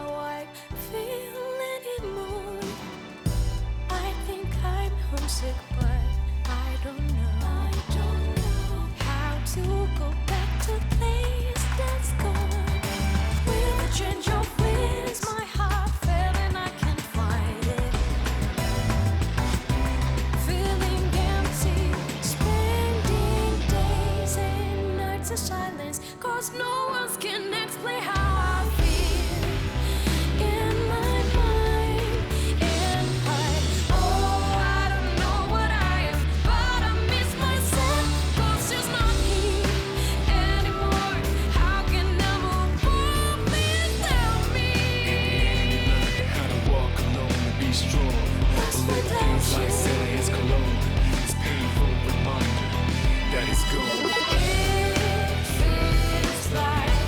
how I feel anymore. I think I'm homesick, but I don't know how to go back to the place that's gone. With a change of winds, my heart fell and I can't find it. Feeling empty, spending days and nights in silence, 'cause no one can explain how I feel in my mind. And I don't know what I am, but I miss myself, 'cause it's not me anymore. How can I move on without me? How to walk alone and be strong. Lost But without things like you. Sally is cologne. It's painful reminder that it's gone. It feels like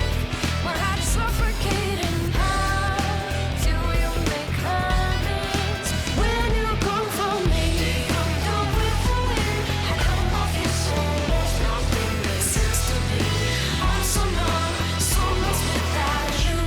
my heart's suffocating. How do you make amends when you're gone from me? Come down with the wind. I don't know if you say there's nothing makes sense to me. I'm so numb, so lost without you.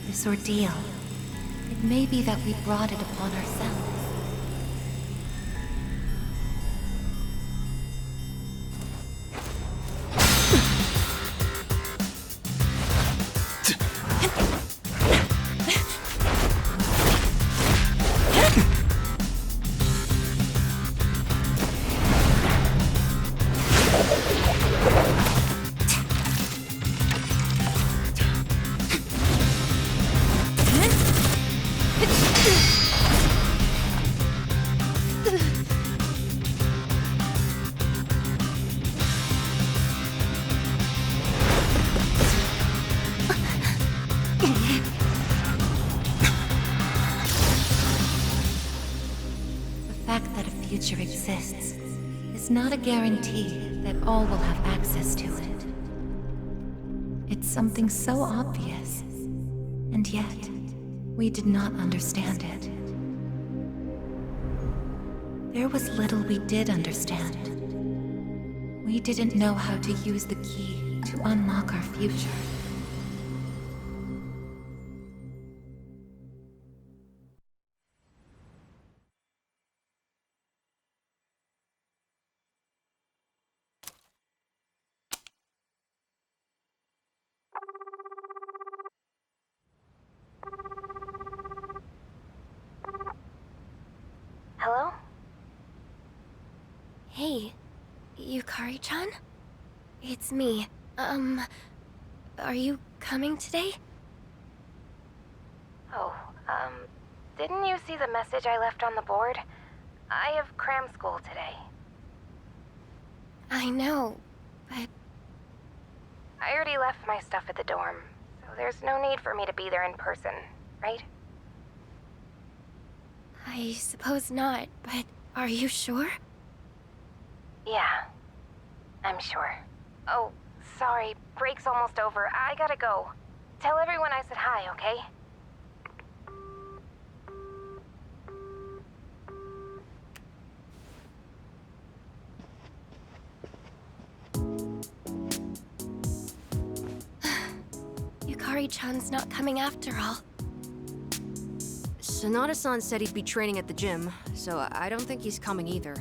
This ordeal, it may be that we brought it upon ourselves. The fact that a future exists is not a guarantee that all will have access to it. It's something so obvious, and yet we did not understand it. There was little we did understand. We didn't know how to use the key to unlock our future. Hello? Hey, Yukari-chan? It's me. Are you coming today? Oh, didn't you see the message I left on the board? I have cram school today. I know, but I already left my stuff at the dorm, so there's no need for me to be there in person, right? I suppose not, but are you sure? Yeah, I'm sure. Oh, sorry, break's almost over. I gotta go. Tell everyone I said hi, okay? Yukari-chan's not coming after all. Sonata-san said he'd be training at the gym, so I don't think he's coming either.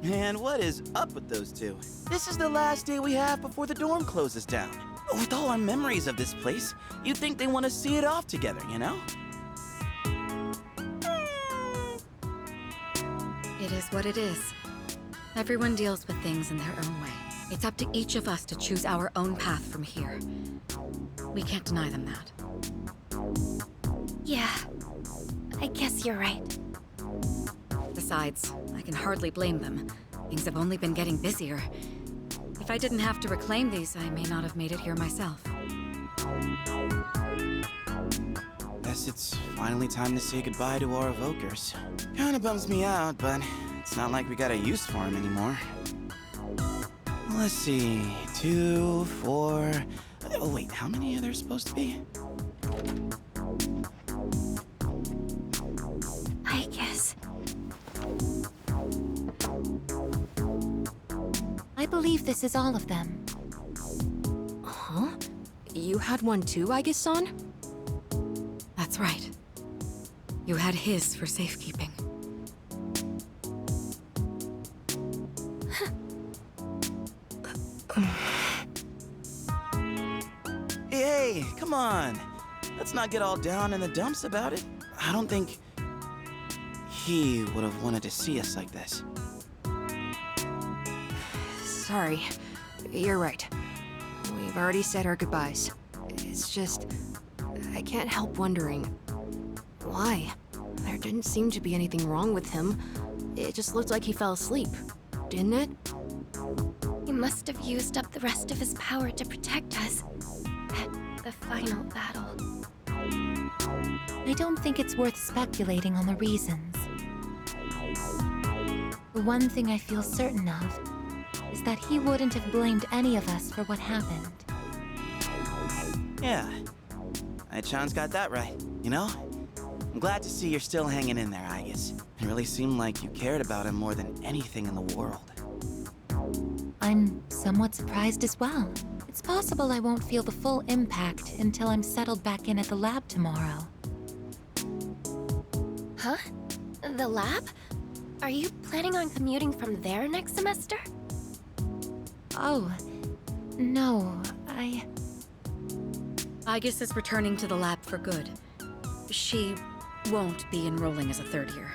Man, what is up with those two? This is the last day we have before the dorm closes down. With all our memories of this place, you'd think they want to see it off together, you know? It is what it is. Everyone deals with things in their own way. It's up to each of us to choose our own path from here. We can't deny them that. Yeah, I guess you're right. Besides, I can hardly blame them. Things have only been getting busier. If I didn't have to reclaim these, I may not have made it here myself. Guess it's finally time to say goodbye to our evokers. Kinda bums me out, but it's not like we got a use for them anymore. Let's see, 2, 4... Oh wait, how many are there supposed to be? I guess. I believe this is all of them. Huh? You had one too, I guess, son? That's right. You had his for safekeeping. Hey, come on. Let's not get all down in the dumps about it. I don't think he would have wanted to see us like this. Sorry. You're right. We've already said our goodbyes. It's just... I can't help wondering... why? There didn't seem to be anything wrong with him. It just looked like he fell asleep. Didn't it? He must have used up the rest of his power to protect us. At the final battle. I don't think it's worth speculating on the reasons. The one thing I feel certain of is that he wouldn't have blamed any of us for what happened. Yeah. Ai-chan's got that right, you know? I'm glad to see you're still hanging in there, Aigis. It really seemed like you cared about him more than anything in the world. I'm somewhat surprised as well. It's possible I won't feel the full impact until I'm settled back in at the lab tomorrow. Huh? The lab? Are you planning on commuting from there next semester? Oh, no, Aigis is returning to the lab for good. She won't be enrolling as a third year.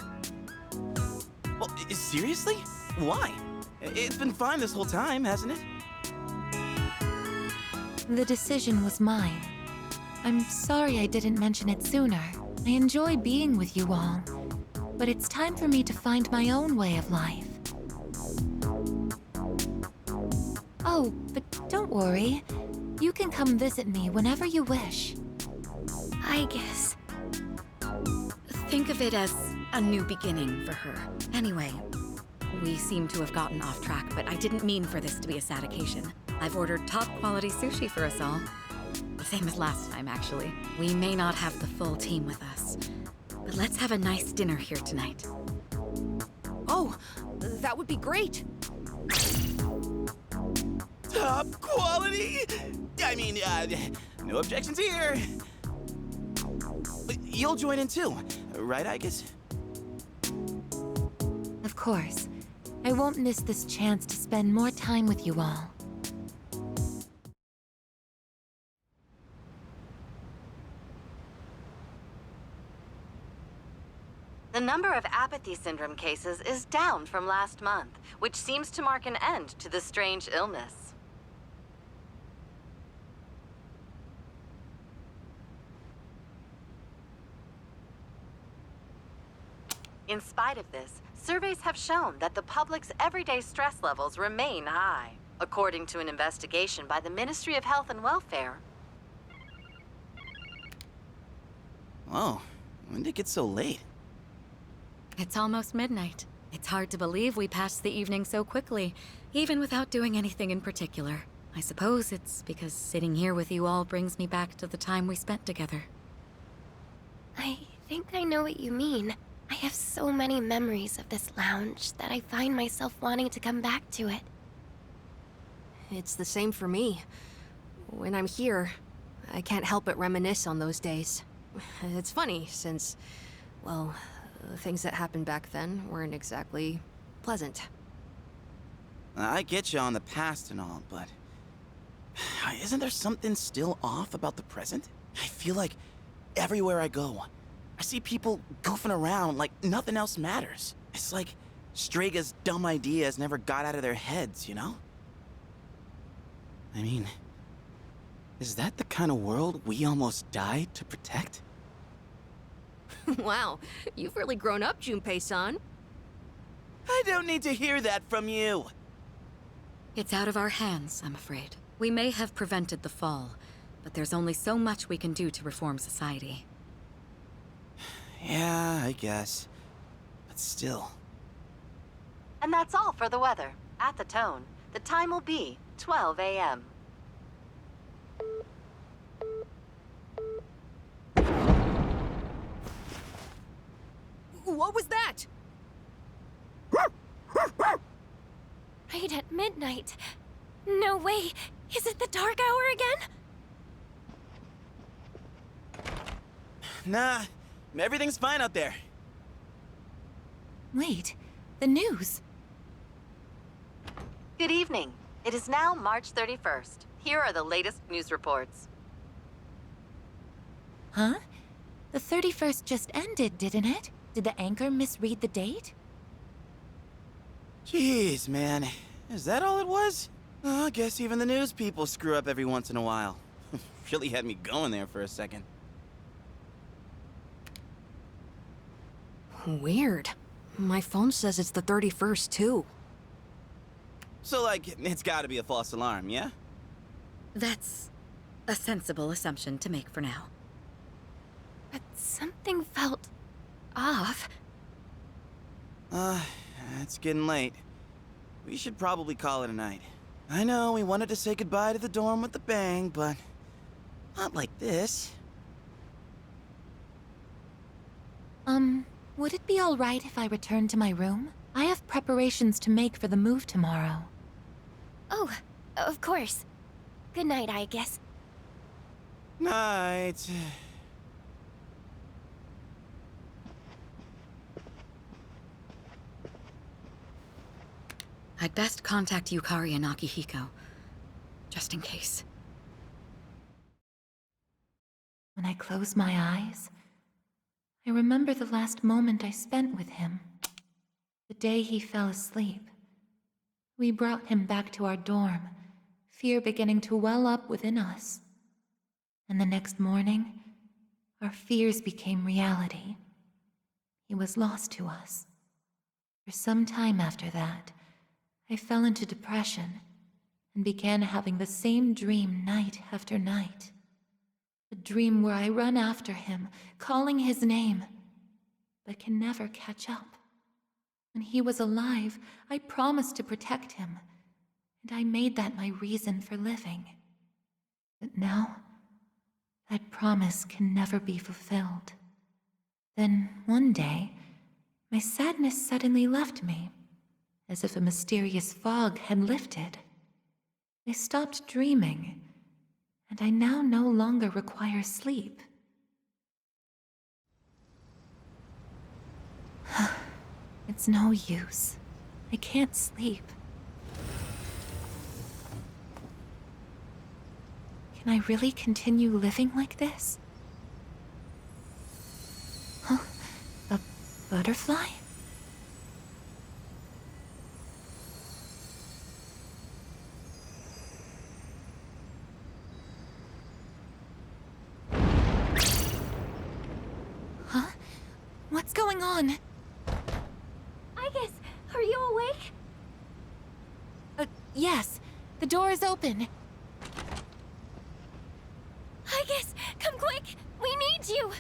Well, seriously? Why? It's been fine this whole time, hasn't it? The decision was mine. I'm sorry I didn't mention it sooner. I enjoy being with you all, but it's time for me to find my own way of life. Oh, but don't worry. You can come visit me whenever you wish. I guess. Think of it as a new beginning for her. Anyway, we seem to have gotten off track, but I didn't mean for this to be a sad occasion. I've ordered top-quality sushi for us all. The same as last time, actually. We may not have the full team with us, but let's have a nice dinner here tonight. Oh, that would be great! Top quality? I mean, no objections here. You'll join in too, right, Aigis? Of course. I won't miss this chance to spend more time with you all. The number of apathy syndrome cases is down from last month, which seems to mark an end to the strange illness. In spite of this, surveys have shown that the public's everyday stress levels remain high. according to an investigation by the Ministry of Health and Welfare. Whoa, when did it get so late? It's almost midnight. It's hard to believe we passed the evening so quickly, even without doing anything in particular. I suppose it's because sitting here with you all brings me back to the time we spent together. I think I know what you mean. I have so many memories of this lounge that I find myself wanting to come back to it. It's the same for me. When I'm here, I can't help but reminisce on those days. It's funny, since, well, the things that happened back then weren't exactly pleasant. I get you on the past and all, but isn't there something still off about the present? I feel like everywhere I go, I see people goofing around like nothing else matters. It's like Straga's dumb ideas never got out of their heads, you know? I mean, is that the kind of world we almost died to protect? Wow, you've really grown up, Junpei-san. I don't need to hear that from you. It's out of our hands, I'm afraid. We may have prevented the fall, but there's only so much we can do to reform society. Yeah, I guess. But still. And that's all for the weather. At the tone, the time will be 12 a.m. What was that? Right at midnight. No way. Is it the dark hour again? Nah, everything's fine out there. Wait, the news. Good evening. It is now March 31st. Here are the latest news reports. Huh? The 31st just ended, didn't it? Did the anchor misread the date? Jeez, man. Is that all it was? I guess even the news people screw up every once in a while. Really had me going there for a second. Weird. My phone says it's the 31st, too. So, like, it's gotta be a false alarm, yeah? That's a sensible assumption to make for now. But something felt off. It's getting late. We should probably call it a night. I know we wanted to say goodbye to the dorm with a bang, but not like this. Would it be all right if I returned to my room? I have preparations to make for the move tomorrow. Oh, of course. Good night, I guess. Night. I'd best contact Yukari and Akihiko, just in case. When I close my eyes, I remember the last moment I spent with him. The day he fell asleep. We brought him back to our dorm, fear beginning to well up within us. And the next morning, our fears became reality. He was lost to us. For some time after that, I fell into depression and began having the same dream night after night. A dream where I run after him, calling his name, but can never catch up. When he was alive, I promised to protect him, and I made that my reason for living. But now, that promise can never be fulfilled. Then, one day, my sadness suddenly left me, as if a mysterious fog had lifted. I stopped dreaming, and I now no longer require sleep. It's no use. I can't sleep. Can I really continue living like this? Huh? A butterfly? Huh? What's going on? I guess, are you awake? Yes. door is open. Aigis, come quick! We need you!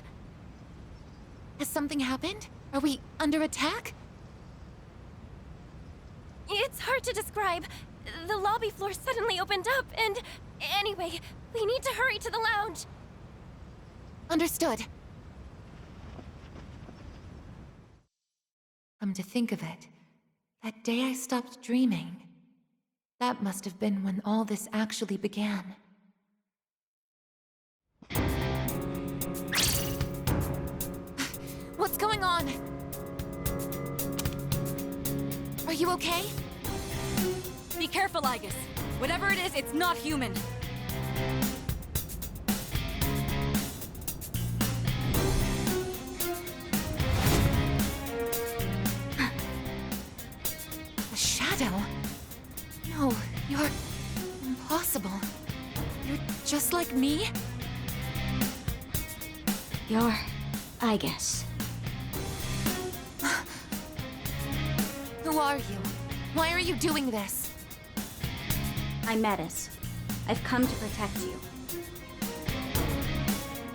Has something happened? Are we under attack? It's hard to describe. The lobby floor suddenly opened up, and... Anyway, we need to hurry to the lounge. Understood. Come to think of it, that day I stopped dreaming, that must have been when all this actually began. What's going on? Are you okay? Be careful, Aigis. Whatever it is, it's not human. A shadow? No, you're... impossible. You're just like me? You're... Aigis. Who are you? Why are you doing this? I'm Metis. I've come to protect you.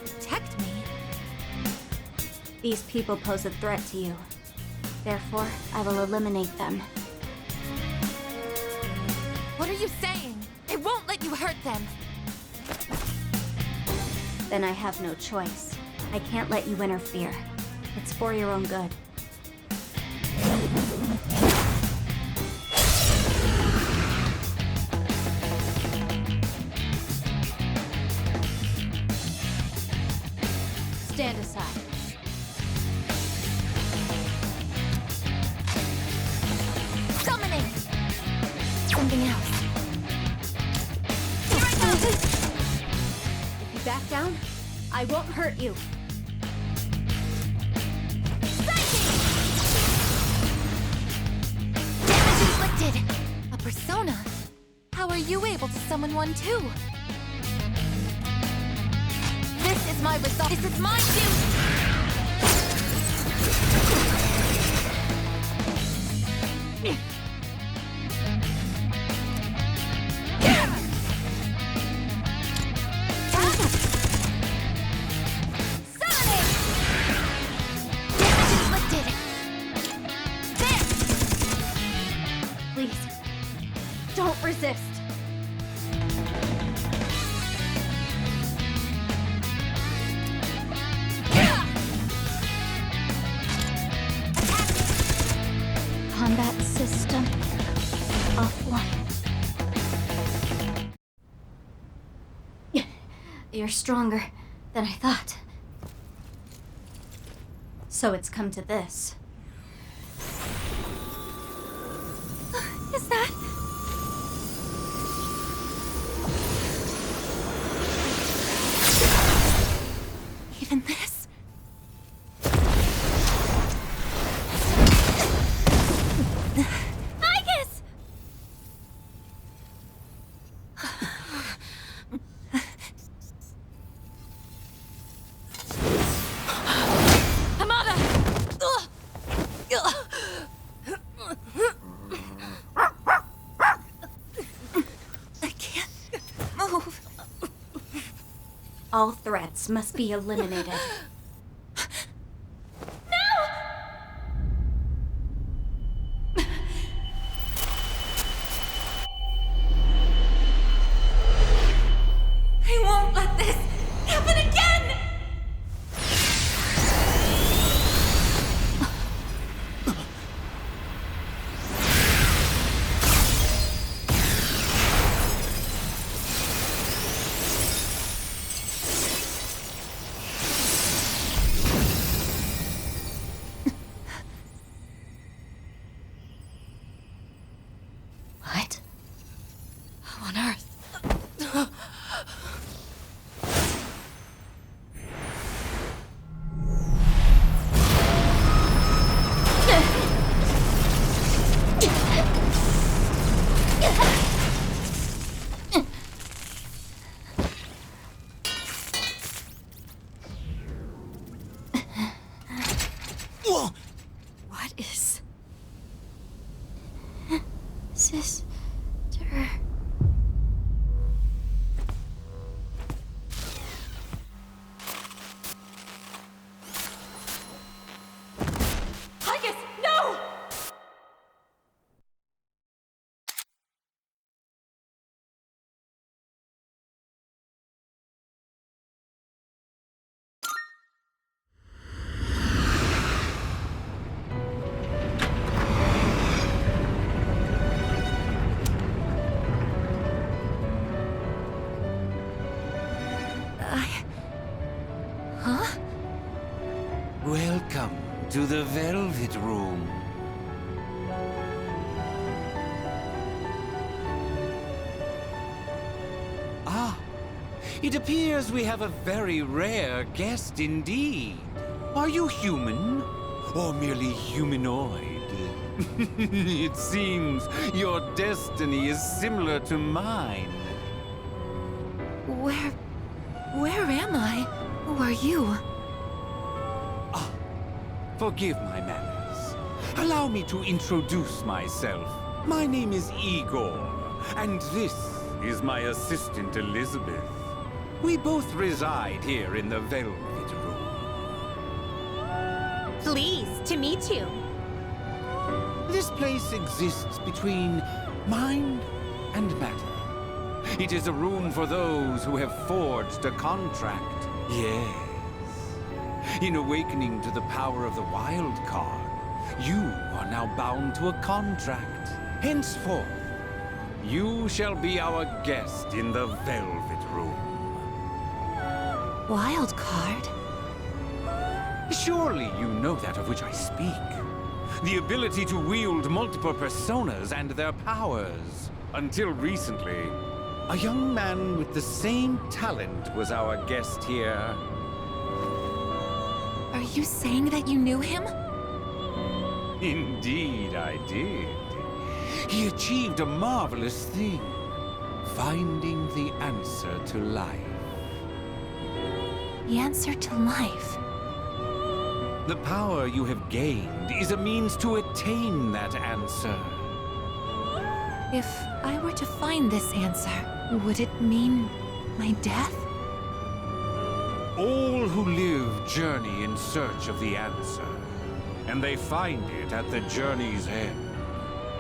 Protect me? These people pose a threat to you. Therefore, I will eliminate them. What are you saying? I won't let you hurt them! Then I have no choice. I can't let you interfere. It's for your own good. Stand aside. Summoning! Something else. If you back down, I won't hurt you. Damage inflicted! A persona? How are you able to summon one too? This is my result. This is my duty! Please, don't resist. Combat system offline. You're stronger than I thought. So it's come to this. Is that... Even this? Aigis! Hamada! I can't move. All threats must be eliminated. I won't let this happen again! to the Velvet Room. Ah, it appears we have a very rare guest indeed. Are you human? Or merely humanoid? It seems your destiny is similar to mine. Where am I? Who are you? Ah, forgive my manners. Allow me to introduce myself. My name is Igor, and this is my assistant Elizabeth. We both reside here in the Velvet Room. Pleased to meet you. This place exists between mind and matter. It is a room for those who have forged a contract. Yes. In awakening to the power of the wild card, you are now bound to a contract. Henceforth, you shall be our guest in the Velvet Room. Wild card? Surely you know that of which I speak. The ability to wield multiple personas and their powers. Until recently, a young man with the same talent was our guest here. Are you saying that you knew him? Indeed, I did. He achieved a marvelous thing, finding the answer to life. The answer to life? The power you have gained is a means to attain that answer. If I were to find this answer, would it mean my death? All who live journey in search of the answer, and they find it at the journey's end.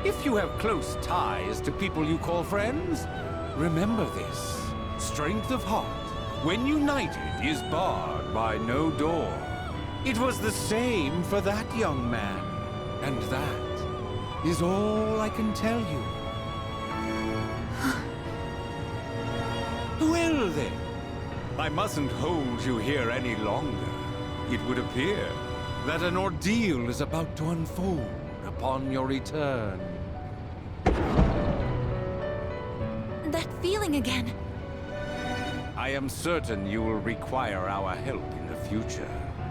If you have close ties to people you call friends, remember this. Strength of heart, when united, is barred by no door. It was the same for that young man, and that is all I can tell you. Well then, I mustn't hold you here any longer. It would appear that an ordeal is about to unfold upon your return. That feeling again. I am certain you will require our help in the future.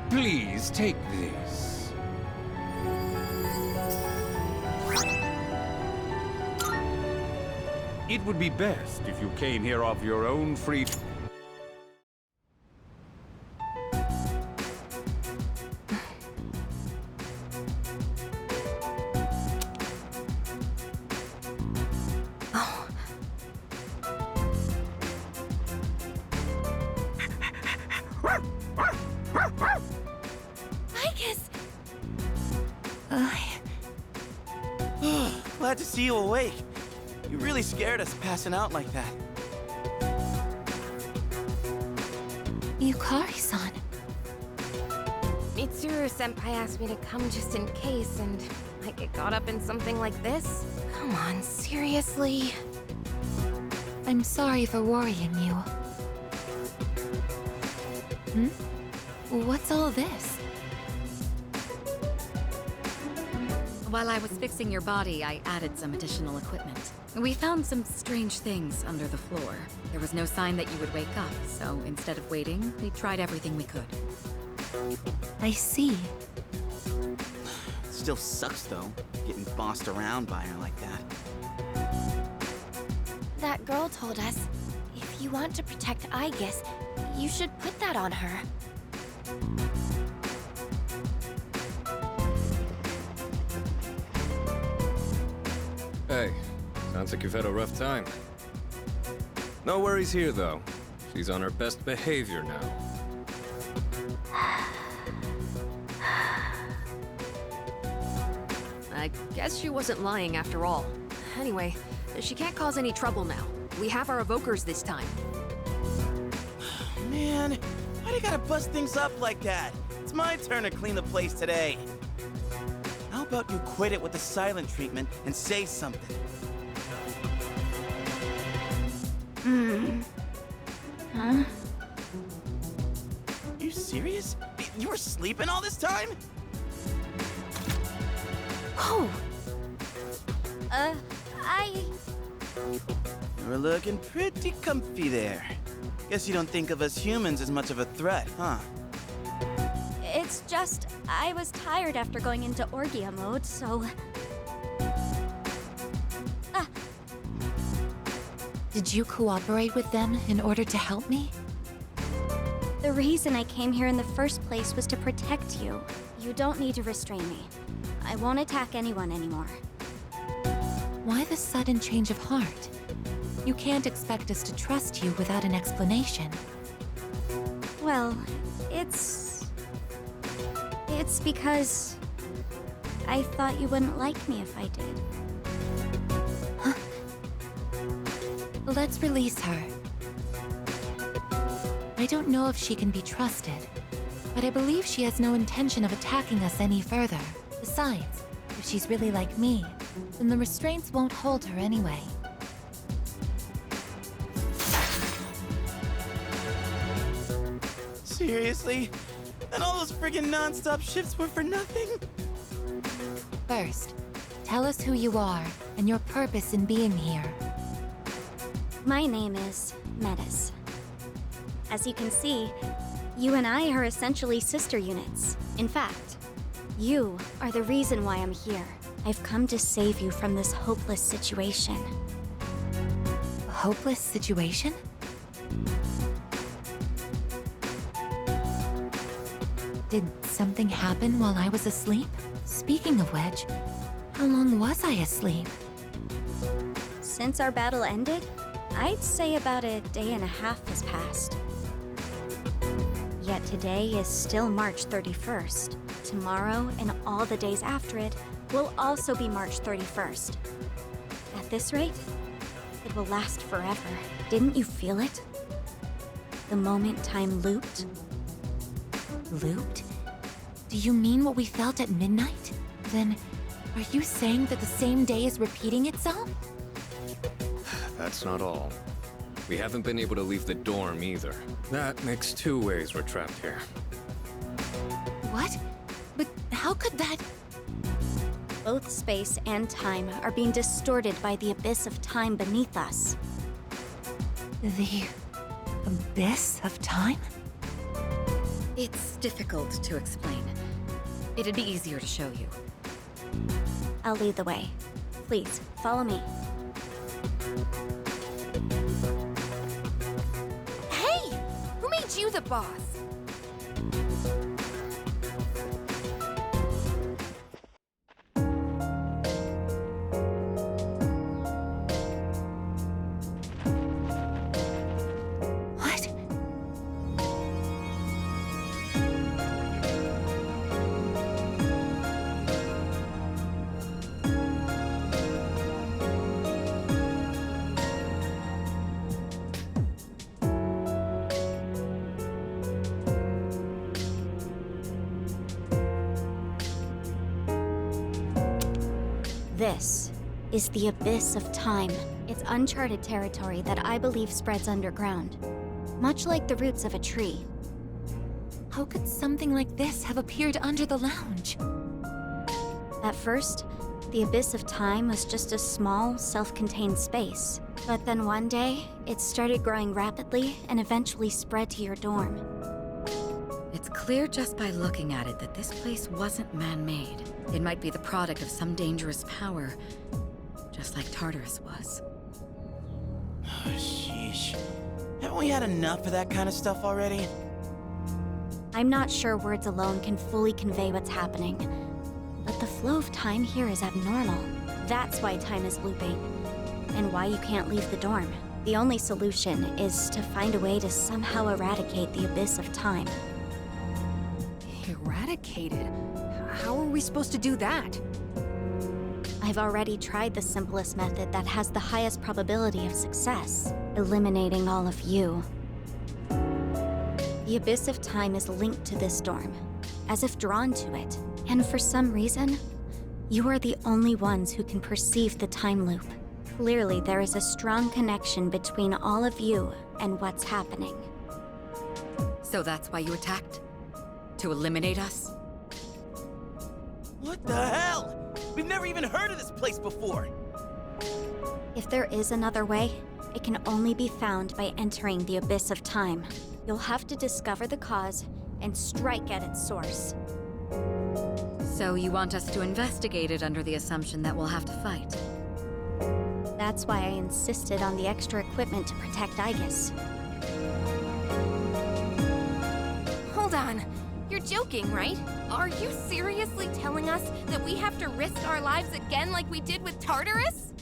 Please take this. It would be best if you came here of your own free... Glad to see you awake. You really scared us passing out like that. Yukari-san. Mitsuru-senpai asked me to come just in case, and I get caught up in something like this? Come on, seriously? I'm sorry for worrying you. Hmm? What's all this? While I was fixing your body, I added some additional equipment. We found some strange things under the floor. There was no sign that you would wake up, so instead of waiting, we tried everything we could. I see. Still sucks though, getting bossed around by her like that. That girl told us, if you want to protect Aegis, you should put that on her. Hey, sounds like you've had a rough time. No worries here, though. She's on her best behavior now. I guess she wasn't lying after all. Anyway, she can't cause any trouble now. We have our evokers this time. Man, why do you gotta bust things up like that? It's my turn to clean the place today. How about you quit it with the silent treatment and say something? Huh? You serious? You were sleeping all this time? Whoa! We're looking pretty comfy there. Guess you don't think of us humans as much of a threat, huh? It's just, I was tired after going into Orgia mode, so... Did you cooperate with them in order to help me? The reason I came here in the first place was to protect you. You don't need to restrain me. I won't attack anyone anymore. Why the sudden change of heart? You can't expect us to trust you without an explanation. Well, it's because I thought you wouldn't like me if I did. Let's release her. I don't know if she can be trusted, but I believe she has no intention of attacking us any further. Besides, if she's really like me, then the restraints won't hold her anyway. Seriously? And all those friggin' non-stop shifts were for nothing? First, tell us who you are and your purpose in being here. My name is Metis. As you can see, you and I are essentially sister units. In fact, you are the reason why I'm here. I've come to save you from this hopeless situation. A hopeless situation? Did something happen while I was asleep? Speaking of which, how long was I asleep? Since our battle ended, I'd say about a day and a half has passed. Yet today is still March 31st. Tomorrow and all the days after it will also be March 31st. At this rate, it will last forever. Didn't you feel it? The moment time looped? Looped? Do you mean what we felt at midnight? Then, are you saying that the same day is repeating itself? That's not all. We haven't been able to leave the dorm either. That makes 2 ways we're trapped here. What? But how could that... Both space and time are being distorted by the abyss of time beneath us. The... abyss of time? It's difficult to explain. It'd be easier to show you. I'll lead the way. Please, follow me. Hey! Who made you the boss? This is the Abyss of Time. It's uncharted territory that I believe spreads underground, much like the roots of a tree. How could something like this have appeared under the lounge? At first, the Abyss of Time was just a small, self-contained space. But then one day, it started growing rapidly and eventually spread to your dorm. It's clear just by looking at it that this place wasn't man-made. It might be the product of some dangerous power, just like Tartarus was. Oh, sheesh. Haven't we had enough of that kind of stuff already? I'm not sure words alone can fully convey what's happening, but the flow of time here is abnormal. That's why time is looping, and why you can't leave the dorm. The only solution is to find a way to somehow eradicate the Abyss of Time. Eradicated? How are we supposed to do that? I've already tried the simplest method that has the highest probability of success, eliminating all of you. The Abyss of Time is linked to this dorm, as if drawn to it. And for some reason, you are the only ones who can perceive the time loop. Clearly, there is a strong connection between all of you and what's happening. So that's why you attacked? To eliminate us? What the hell? We've never even heard of this place before. If there is another way, it can only be found by entering the Abyss of Time. You'll have to discover the cause and strike at its source. So you want us to investigate it under the assumption that we'll have to fight? That's why I insisted on the extra equipment to protect Aigis. Hold on. You're joking, right? Are you seriously telling us that we have to risk our lives again like we did with Tartarus?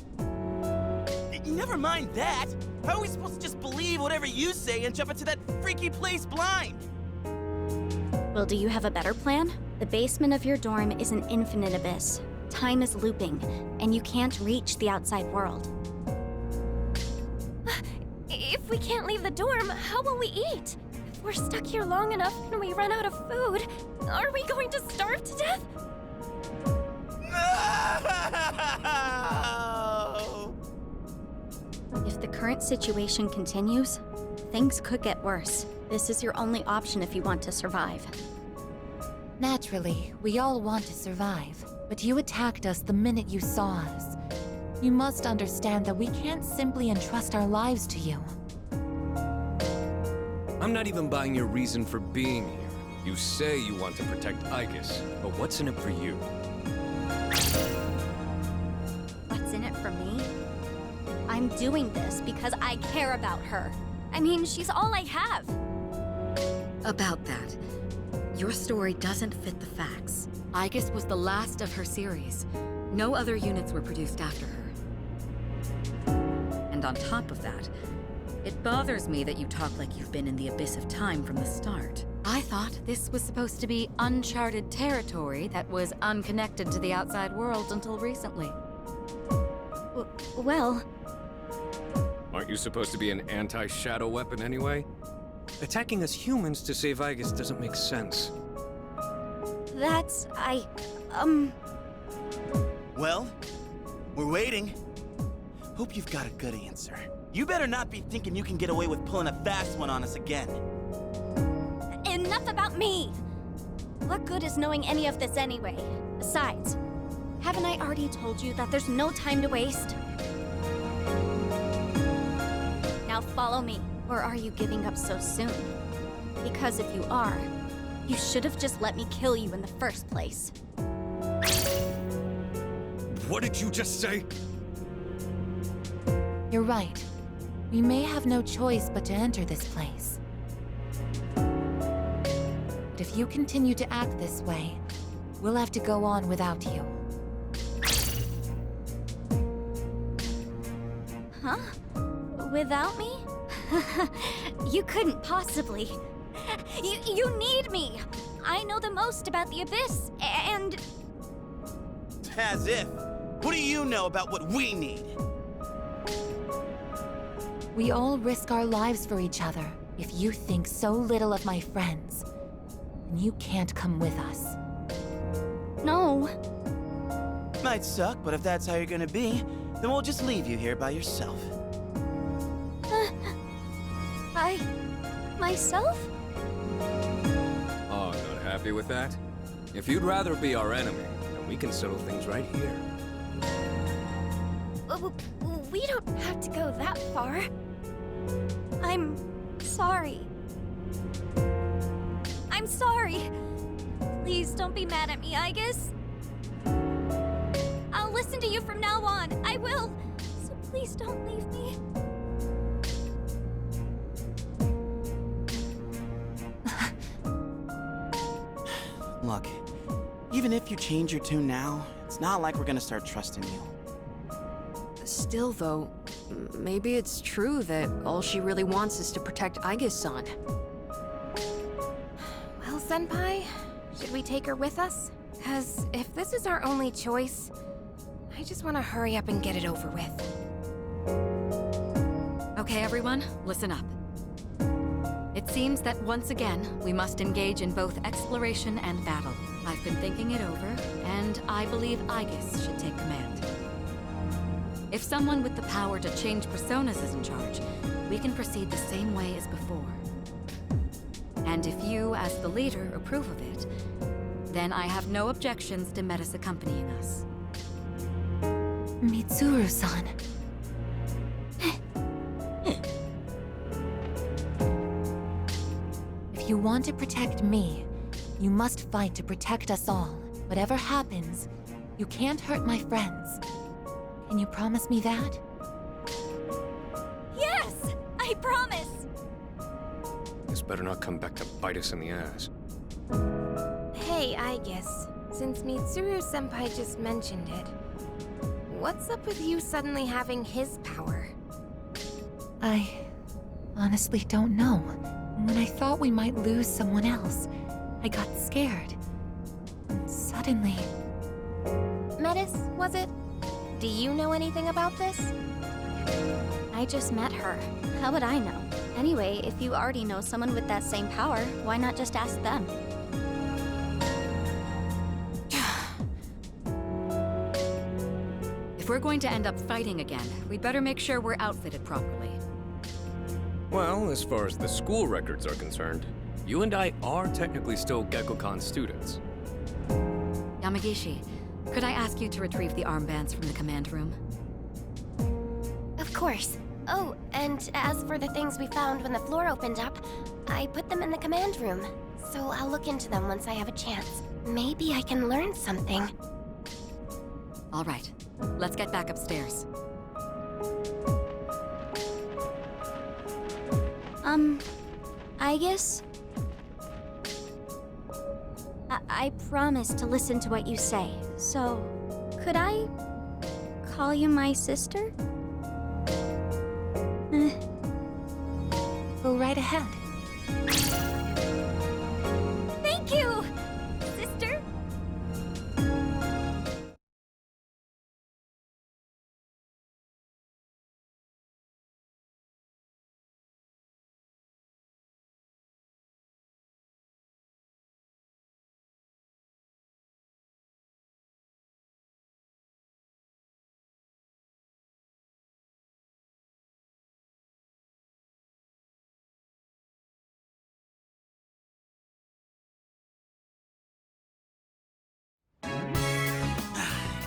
Never mind that. How are we supposed to just believe whatever you say and jump into that freaky place blind? Well, do you have a better plan? The basement of your dorm is an infinite abyss. Time is looping, and you can't reach the outside world. If we can't leave the dorm, how will we eat? If we're stuck here long enough and we run out of food, are we going to starve to death? No! If the current situation continues, things could get worse. This is your only option if you want to survive. Naturally, we all want to survive, but you attacked us the minute you saw us. You must understand that we can't simply entrust our lives to you. I'm not even buying your reason for being here. You say you want to protect Aigis, but what's in it for you? What's in it for me? I'm doing this because I care about her. I mean, she's all I have. About that, your story doesn't fit the facts. Aigis was the last of her series. No other units were produced after her. And on top of that, it bothers me that you talk like you've been in the Abyss of Time from the start. I thought this was supposed to be uncharted territory that was unconnected to the outside world until recently. Well... Aren't you supposed to be an anti-shadow weapon anyway? Attacking us humans to save Aigis doesn't make sense. That's... Well, we're waiting. Hope you've got a good answer. You better not be thinking you can get away with pulling a fast one on us again. Enough about me! What good is knowing any of this anyway? Besides, haven't I already told you that there's no time to waste? Now follow me, or are you giving up so soon? Because if you are, you should have just let me kill you in the first place. What did you just say? You're right. We may have no choice but to enter this place. But if you continue to act this way, we'll have to go on without you. Huh? Without me? You couldn't possibly. You need me! I know the most about the Abyss, and... As if. What do you know about what we need? We all risk our lives for each other. If you think so little of my friends, then you can't come with us. No. Might suck, but if that's how you're gonna be, then we'll just leave you here by yourself. Myself? Oh, not happy with that? If you'd rather be our enemy, then we can settle things right here. We don't have to go that far. I'm sorry. I'm sorry. Please don't be mad at me, Aigis. I'll listen to you from now on. I will. So please don't leave me. Look, even if you change your tune now, it's not like we're gonna start trusting you. Still, though, maybe it's true that all she really wants is to protect Aigis-san. Well, Senpai, should we take her with us? Because if this is our only choice, I just want to hurry up and get it over with. Okay, everyone, listen up. It seems that once again, we must engage in both exploration and battle. I've been thinking it over, and I believe Aigis should take command. If someone with the power to change personas is in charge, we can proceed the same way as before. And if you, as the leader, approve of it, Then I have no objections to Metis accompanying us. Mitsuru-san. If you want to protect me, you must fight to protect us all. Whatever happens, you can't hurt my friends. Can you promise me that? Yes! I promise! This better not come back to bite us in the ass. Hey, I guess, since Mitsuru-senpai just mentioned it, what's up with you suddenly having his power? I honestly don't know. When I thought we might lose someone else, I got scared. And suddenly... Metis, was it? Do you know anything about this? I just met her. How would I know? Anyway, if you already know someone with that same power, why not just ask them? If we're going to end up fighting again, we'd better make sure we're outfitted properly. Well, as far as the school records are concerned, you and I are technically still Gekkoukan students. Yamagishi, could I ask you to retrieve the armbands from the command room? Of course. Oh, and as for the things we found when the floor opened up, I put them in the command room. So I'll look into them once I have a chance. Maybe I can learn something. All right, let's get back upstairs. I guess... I promise to listen to what you say, so... Could I... call you my sister? Go right ahead. Thank you, sister!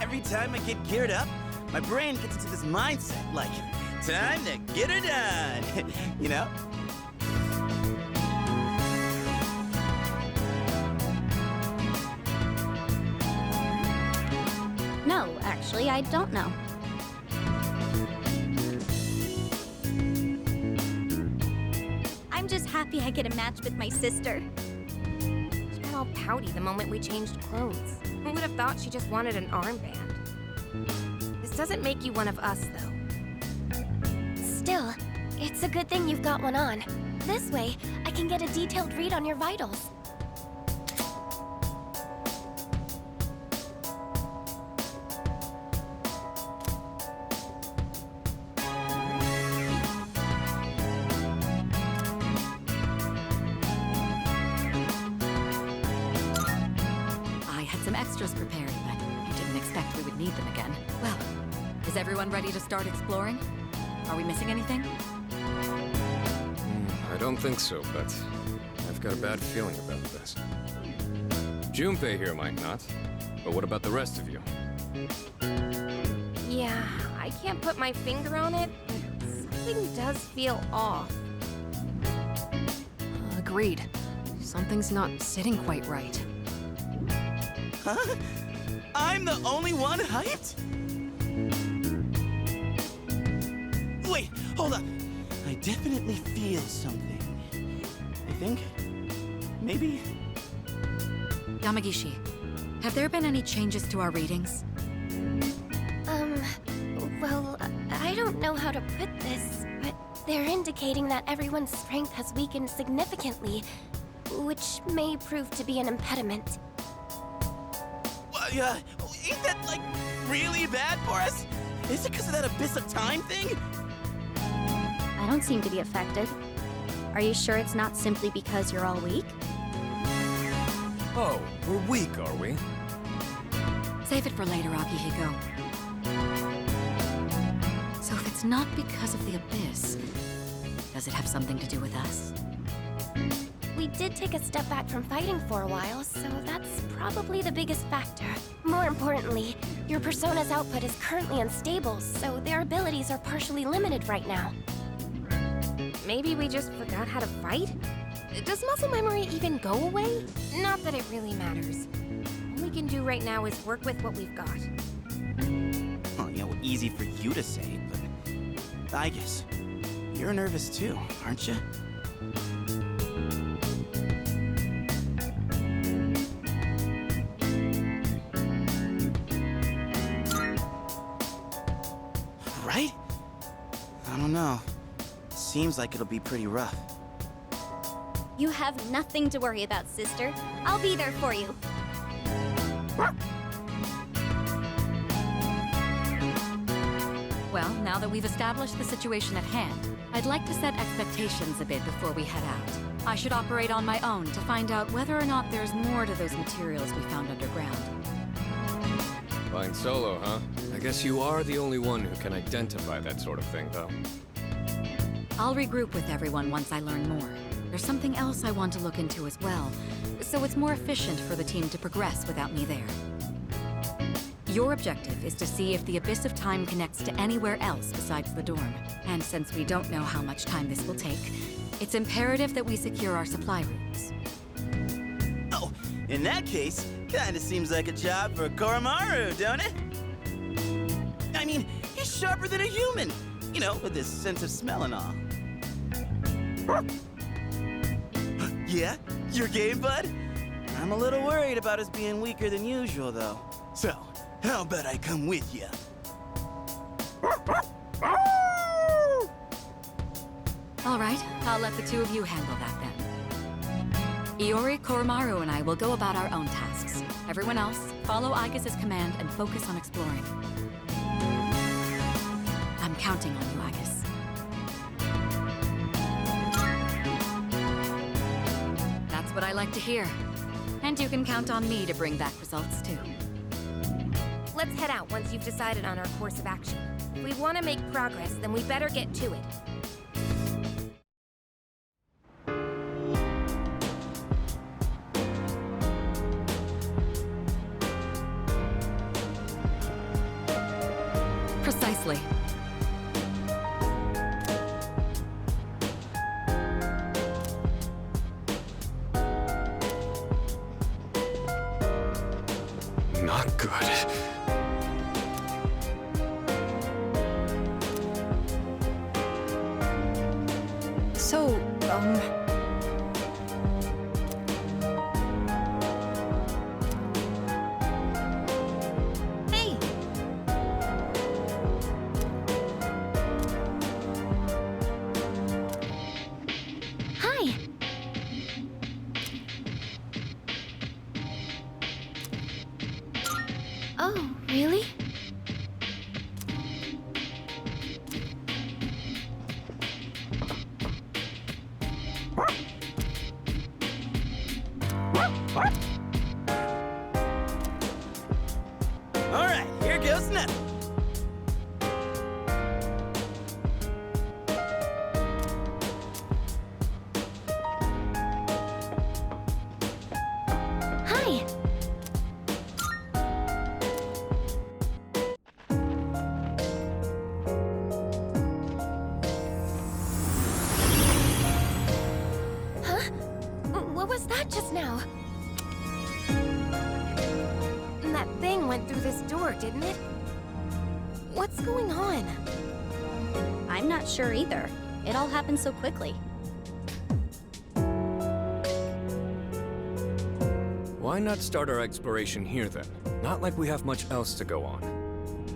Every time I get geared up, my brain gets into this mindset, like, time to get her done, you know? No, actually, I don't know. I'm just happy I get a match with my sister. She got all pouty the moment we changed clothes. Who would have thought she just wanted an armband? This doesn't make you one of us, though. Still, it's a good thing you've got one on. This way, I can get a detailed read on your vitals. Extras prepared, but I didn't expect we would need them again. Well, is everyone ready to start exploring? Are we missing anything? I don't think so, but I've got a bad feeling about this. Junpei here might not, but what about the rest of you? Yeah, I can't put my finger on it, but something does feel off. Agreed. Something's not sitting quite right. Huh? I'm the only one hyped? Wait, hold up. I definitely feel something. I think... maybe... Yamagishi, have there been any changes to our readings? Well, I don't know how to put this, but they're indicating that everyone's strength has weakened significantly, which may prove to be an impediment. Ain't that, like, really bad for us? Is it because of that Abyss of Time thing? I don't seem to be affected. Are you sure it's not simply because you're all weak? Oh, we're weak, are we? Save it for later, Akihiko. So if it's not because of the Abyss, does it have something to do with us? We did take a step back from fighting for a while, so that's probably the biggest factor. More importantly, your persona's output is currently unstable, so their abilities are partially limited right now. Maybe we just forgot how to fight? Does muscle memory even go away? Not that it really matters. All we can do right now is work with what we've got. Well, easy for you to say, but I guess you're nervous too, aren't you? Right? I don't know. Seems like it'll be pretty rough. You have nothing to worry about, sister. I'll be there for you. Well, now that we've established the situation at hand, I'd like to set expectations a bit before we head out. I should operate on my own to find out whether or not there's more to those materials we found underground. Flying solo, huh? I guess you are the only one who can identify that sort of thing, though. I'll regroup with everyone once I learn more. There's something else I want to look into as well, so it's more efficient for the team to progress without me there. Your objective is to see if the Abyss of Time connects to anywhere else besides the dorm. And since we don't know how much time this will take, it's imperative that we secure our supply routes. Oh, in that case, kinda seems like a job for Koromaru, don't it? I mean, he's sharper than a human, with his sense of smell and all. Yeah? Your game, bud? I'm a little worried about us being weaker than usual, though. So, how about I come with you? All right, I'll let the two of you handle that then. Iori, Koromaru, and I will go about our own tasks. Everyone else, follow Aigis' command and focus on exploring. I'm counting on you, Aigis. That's what I like to hear. And you can count on me to bring back results, too. Let's head out once you've decided on our course of action. If we want to make progress, then we better get to it. Precisely. Not good. So, Hey! Hi! Oh, really? All right, here goes nothing. Hi! Huh? What was that just now? That thing went through this door, didn't it? What's going on? I'm not sure either. It all happened so quickly. Why not start our exploration here, then? Not like we have much else to go on.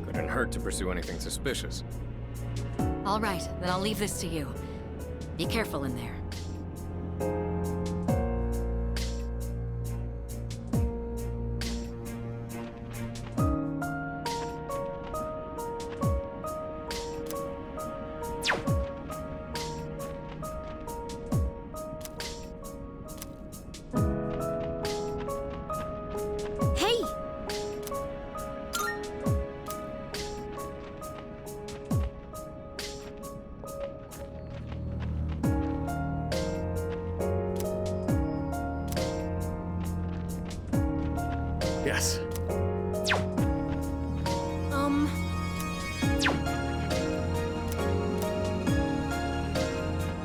Couldn't hurt to pursue anything suspicious. All right, then I'll leave this to you. Be careful in there. Hey! guess.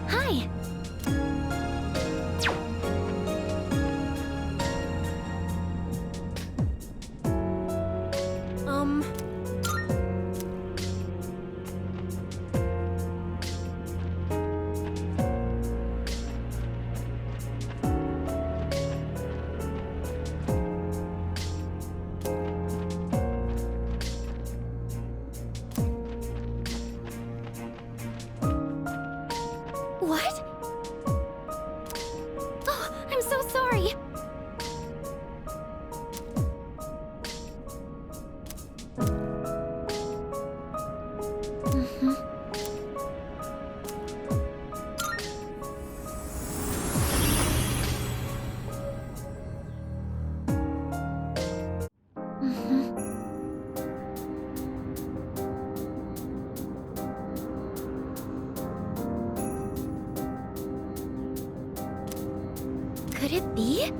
Hi. What? Oh, I'm so sorry. Could it be?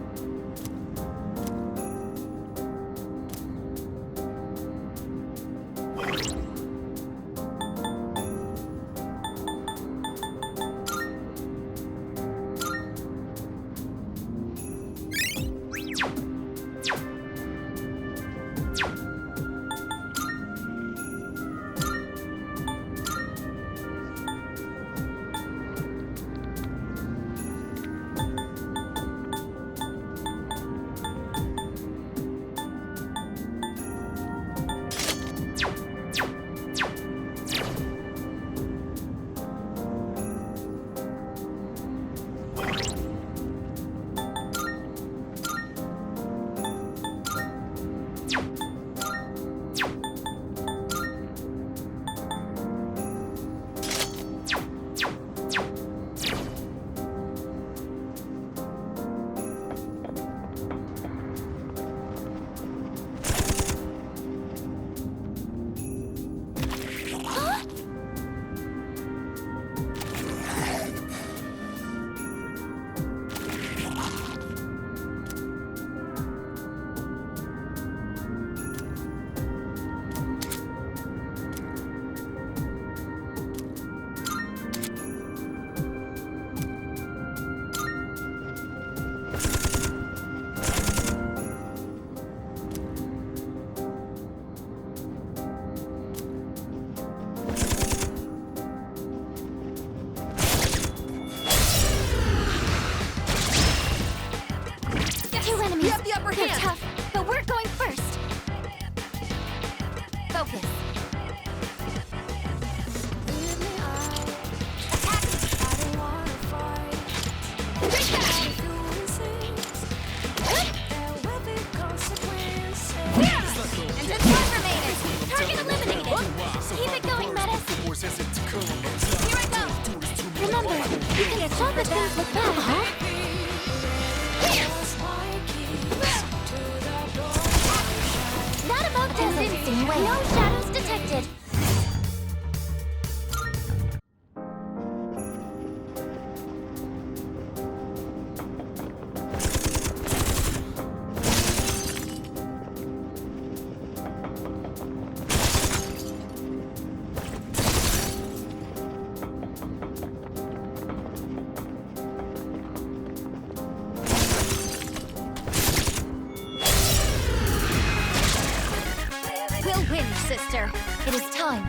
They're tough, but we're going first. Focus. Target eliminated! Keep it going, Metis! Here I go! Remember, you can stop the things look bad, huh? That about does it. No shadows detected. Win, sister. It is time.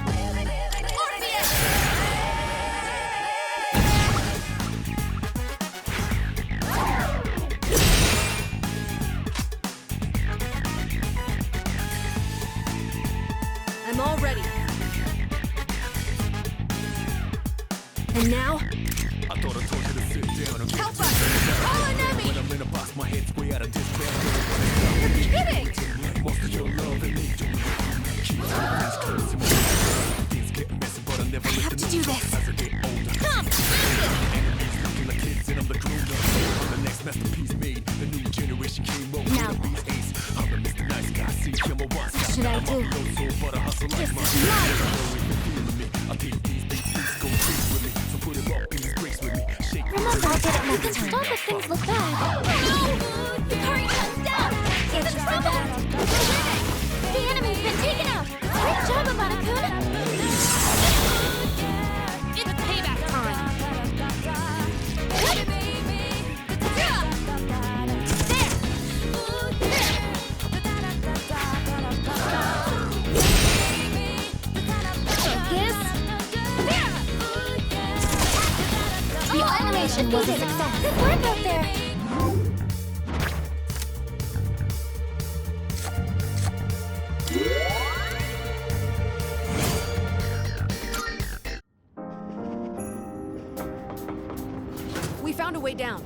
I'm all ready. And now? I thought I told you to sit down and help us! Call an enemy! when I'm in a box, my head's way out of despair. You're kidding! Most of your love and me. I have to do this. Come! Now, what should I do? This is remember, we can stop if things look bad. Oh, no! The current comes down! It's in trouble! mission was a success. Good work out there. We found a way down.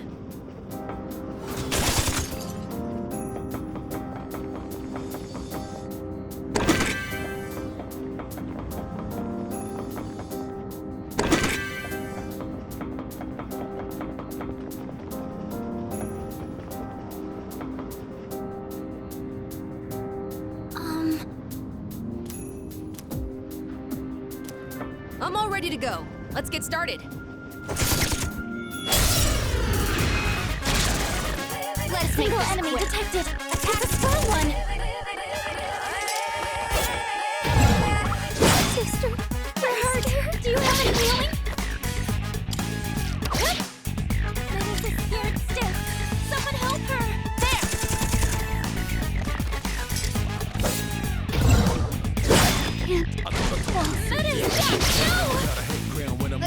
I'm all ready to go. Let's get started. Let's Single enemy quick. Detected. Attack a strong one. Sister, you're hurt. Do you have any healing? Menace is scared stiff. Someone help her.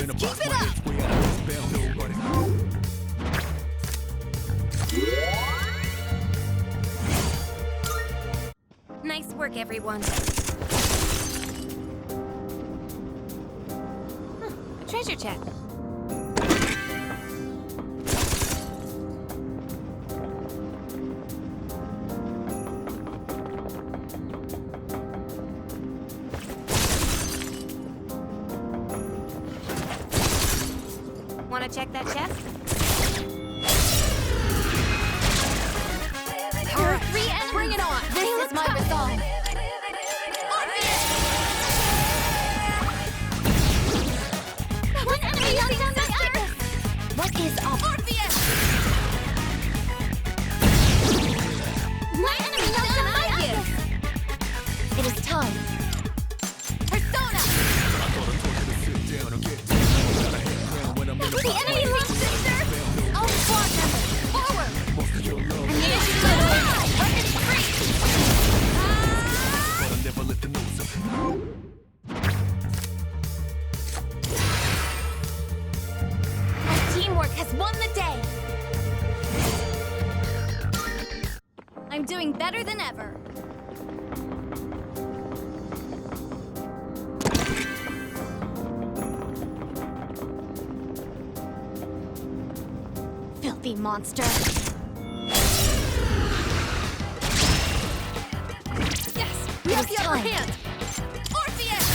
Let's keep it up! Nice work, everyone. A treasure chest. Want to check that chest? There are 3 enemies. Bring it on. This is my resolve. One enemy knocked down my Ibis. What is Orpheus? My enemy knocked down my Ibis. It is time. Persona. The enemy lost sister. Oh, squad member, forward. I need to go. Weapons free. My teamwork has won the day. I'm doing better than ever. Filthy monster. Yes, we have the upper hand. Orpheus!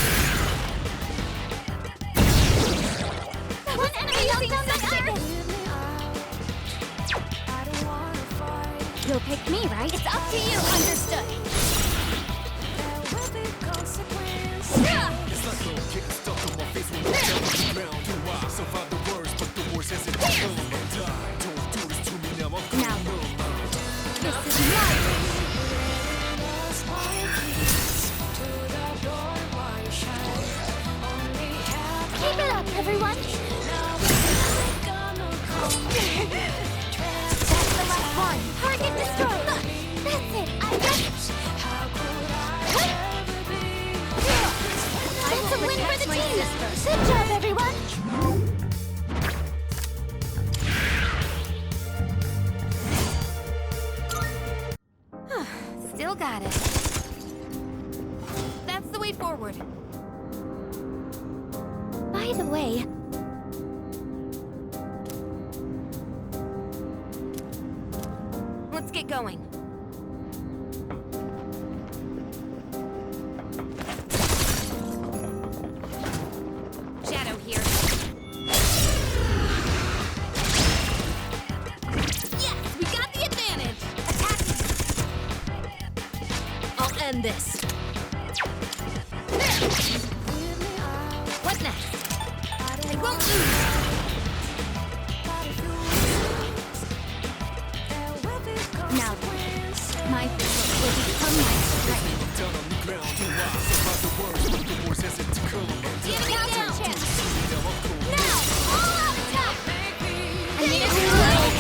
One enemy knocked down my Ibis. You'll pick me, right? It's up to you. Understood. Now, This is my Keep it up, everyone. That's the last one. Target destroyed. That's it. I got it. That's a win for the team. Good job, everyone. Still got it. That's the way forward. By the way, Let's get going. Shadow here. Yes, we got the advantage. Attack. I'll end this. What next? I won't lose. now, my physical will become my strength. Get down, chance. Now, all out attack. I need to reload.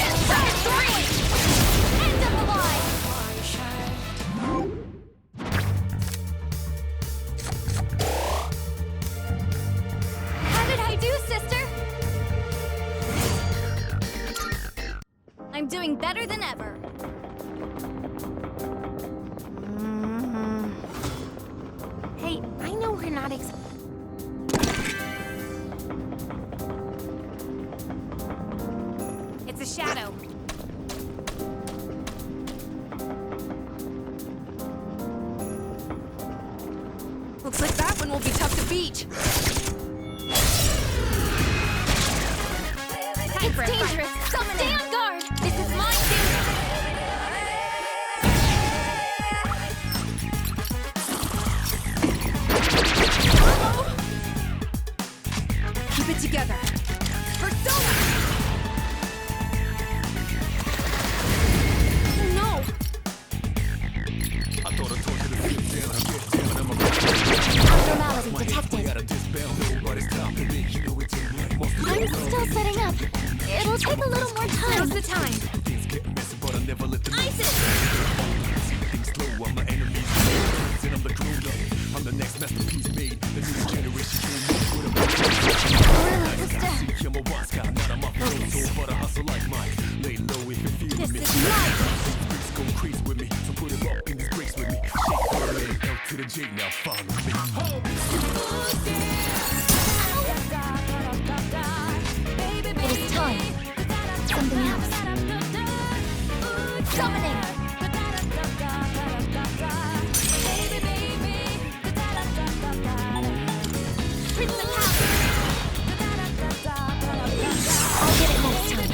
End of the line. How did I do, sister? I'm doing better than ever. Hey, I know we're not It's a shadow. Looks like that one will be tough to beat. It's dangerous. Stay on guard. This is my Keep it together. Persona! Oh no! Abnormality detected. I'm still setting up. It'll take a little more time. Now's the time. Isis! I'm the next masterpiece made. The new generation came up with a not a so but a hustle like mine. Lay low if you feel This me. is life. Bricks go crazy with me, so put it up in these bricks with me. Shake your leg, L to the J, now follow me. It is time. Something else. Summoning. Prince of Power. I'll get it next time.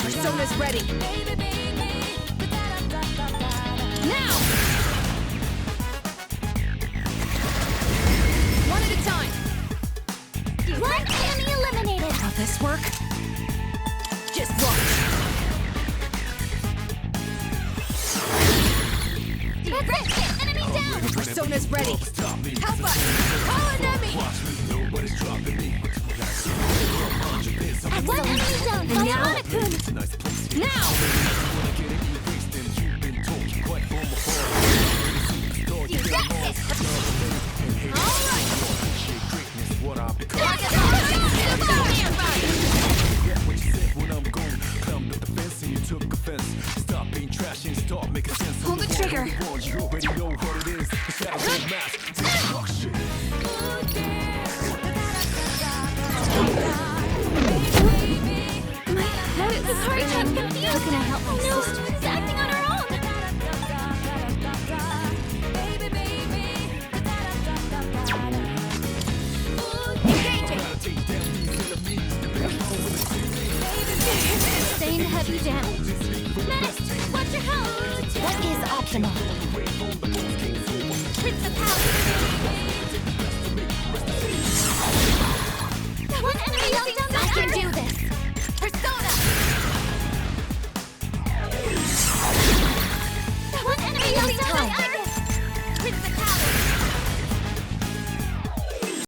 Persona's ready. Now! One at a time. One enemy eliminated. Will this work? Just watch. That's it. Enemy down. Persona's ready. Help us! Call an enemy! One enemy down. And now? Now! You got this. All right! Pull the trigger. My head is hurting. I'm confused. How can I help my No, sister? she's acting on her own. Sustained heavy damage. Menace, watch your health. What is optimal?